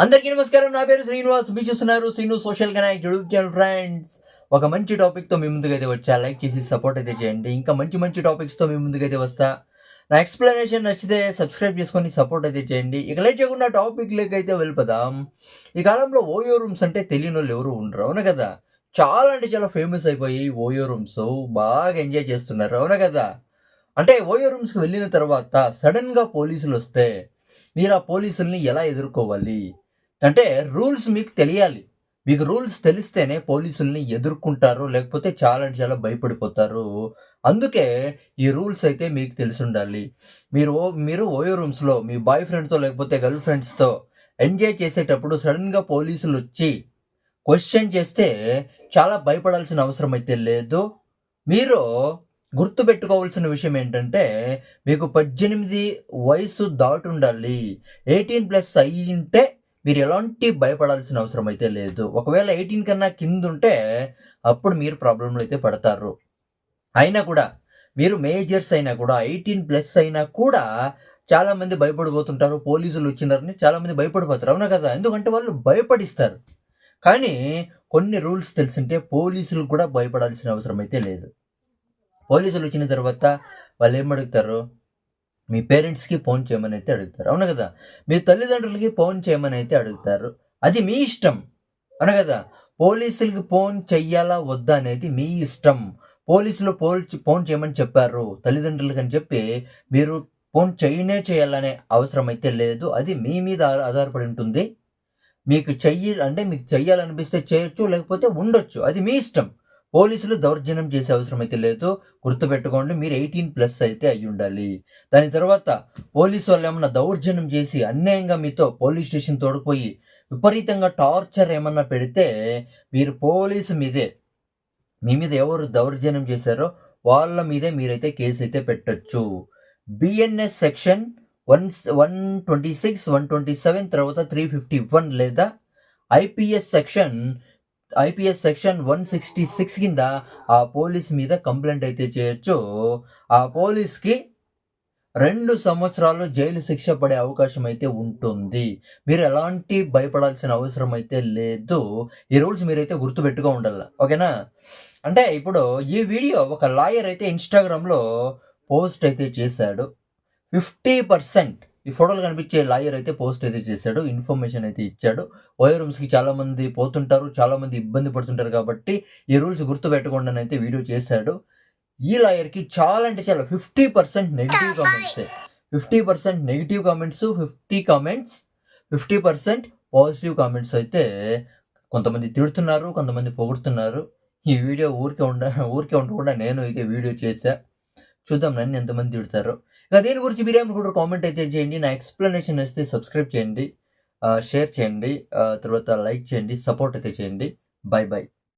అందరికీ నమస్కారం. నా పేరు శ్రీనివాస్. మీరు చూస్తున్నారు Srinu social connect YouTube channel. Friends, ఒక మంచి టాపిక్‌తో మీ ముందుకైతే వచ్చా. లైక్ చేసి సపోర్ట్ అయితే చేయండి. ఇంకా మంచి మంచి టాపిక్స్‌తో మీ ముందుకైతే వస్తా. నా ఎక్స్‌ప్లనేషన్ నచ్చితే సబ్స్క్రైబ్ చేసుకొని సపోర్ట్ అయితే చేయండి. ఇక లేట్ చేయకుండా టాపిక్‌లోకి అయితే వెళ్ళిపోదాం. ఈ కాలంలో ఓయో రూమ్స్ అంటే తెలియనోళ్ళు ఎవరు ఉండరు. అవునా కదా! చాలా అంటే చాలా ఫేమస్ అయిపోయి ఓయో రూమ్స్ బాగా ఎంజాయ్ చేస్తున్నారు. అవునా కదా! అంటే ఓయో రూమ్స్‌కి వెళ్ళిన తర్వాత సడెన్‌గా పోలీసులొస్తే మీరు ఆ పోలీసుల్ని ఎలా ఎదుర్కోవాలి? అంటే రూల్స్ మీకు తెలియాలి. మీకు రూల్స్ తెలిస్తేనే పోలీసుల్ని ఎదుర్కుంటారు. లేకపోతే చాలా అంటే చాలా భయపడిపోతారు. అందుకే ఈ రూల్స్ అయితే మీకు తెలిసుండాలి. మీరు ఓయో రూమ్స్‌లో మీ బాయ్ ఫ్రెండ్స్‌తో లేకపోతే గర్ల్ ఫ్రెండ్స్‌తో ఎంజాయ్ చేసేటప్పుడు సడెన్‌గా పోలీసులొచ్చి క్వెషన్ చేస్తే చాలా భయపడాల్సిన అవసరం అయితే లేదు. మీరు గుర్తుపెట్టుకోవాల్సిన విషయం ఏంటంటే, మీకు 18 వయసు దాటుండాలి. 18+ అయ్యుంటే మీరు ఎలాంటి భయపడాల్సిన అవసరం అయితే లేదు. ఒకవేళ 18 కన్నా కిందుంటే అప్పుడు మీరు ప్రాబ్లమ్‌లో అయితే పడతారు. అయినా కూడా మీరు మేజర్స్ అయినా కూడా 18+ అయినా కూడా చాలామంది భయపడిపోతుంటారు. పోలీసులొచ్చినారని చాలామంది భయపడిపోతారు. అవునా కదా! ఎందుకంటే వాళ్ళు భయపడిస్తారు. కానీ కొన్ని రూల్స్ తెలిసుంటే పోలీసులకు కూడా భయపడాల్సిన అవసరం అయితే లేదు. పోలీసులొచ్చిన తర్వాత వాళ్ళేమడుగుతారు? మీ పేరెంట్స్‌కి ఫోను చేయమనైతే అడుగుతారు. అవును గదా! మీ తల్లిదండ్రులకి ఫోను చేయమనైతే అడుగుతారు. అది మీ ఇష్టం. అవును గదా! పోలీసులకి ఫోను చెయ్యాలా? వద్దా? అనేది మీ ఇష్టం. పోలీసులు ఫోను చేయమని చెప్పారు తల్లిదండ్రులకని చెప్పి మీరు ఫోను చేయనే చేయాలనే అవసరం అయితే లేదు. అది మీ మీద ఆధారపడి ఉంటుంది. మీకు చెయ్యాలనిపిస్తే చేయొచ్చు. లేకపోతే ఉండొచ్చు. అది మీ ఇష్టం. పోలీసులు దౌర్జన్యం చేసే అవసరం అయితే లేదు. గుర్తుపెట్టుకోండి. మీరు 18+ అయితే అయ్యుండాలి. దాని తర్వాత పోలీసు వాళ్ళేమన్నా దౌర్జన్యం చేసి అన్యాయంగా మీతో పోలీస్ స్టేషన్ తోడుకుపోయి విపరీతంగా టార్చర్ ఏమన్నా పెడితే మీరు పోలీసు మీదే మీ మీద ఎవరు దౌర్జన్యం చేశారో వాళ్ళ మీదే మీరైతే కేసయితే పెట్టొచ్చు. బిఎన్ఎస్ సెక్షన్ 126, 127 తర్వాత 351 లేదా ఐపీఎస్ సెక్షన్ ఐపీఎస్ సెక్షన్ 166 కింద ఆ పోలీస్ మీద కంప్లెయింట్ అయితే చేయొచ్చు. ఆ పోలీస్‌కి 2 సంవత్సరాలు జైలు శిక్ష పడే అవకాశం అయితే ఉంటుంది. మీరు ఎలాంటి భయపడాల్సిన అవసరం అయితే లేదు. ఈ రూల్స్ మీరైతే గుర్తుపెట్టుకో ఉండాల. ఓకేనా? అంటే ఇప్పుడు ఈ వీడియో ఒక లాయర్ అయితే ఇన్‌స్టాగ్రామ్‌లో పోస్ట్ అయితే చేశాడు. 50% ఈ ఫోటోలో కనిపించే లాయర్ అయితే పోస్ట్ అయితే చేశాడు. ఇన్ఫర్మేషన్ అయితే ఇచ్చాడు. ఓయో రూమ్స్‌కి చాలామంది పోతుంటారు. చాలామంది ఇబ్బంది పడుతుంటారు కాబట్టి ఈ రూల్స్ గుర్తుపెట్టుకోండి అని అయితే వీడియో చేశాడు. ఈ లాయర్‌కి చాలా అంటే చాలా 50% నెగెటివ్ కామెంట్సే. 50% నెగెటివ్ కామెంట్స్, 50% పాజిటివ్ కామెంట్స్ అయితే కొంతమంది తిడుతున్నారు, కొంతమంది పొగుడుతున్నారు. ఈ వీడియో ఊరికే ఉండకుండా నేను అయితే వీడియో చేశా. చూద్దాం నన్ను ఎంతమంది తిడతారో. ఇక దీని గురించి మీరేమనుకుంటారో కామెంట్ అయితే చేయండి. నా ఎక్స్‌ప్లనేషన్ నచ్చితే సబ్స్క్రైబ్ చేయండి. షేర్ చేయండి. తర్వాత లైక్ చేయండి. సపోర్ట్ అయితే చేయండి. By by.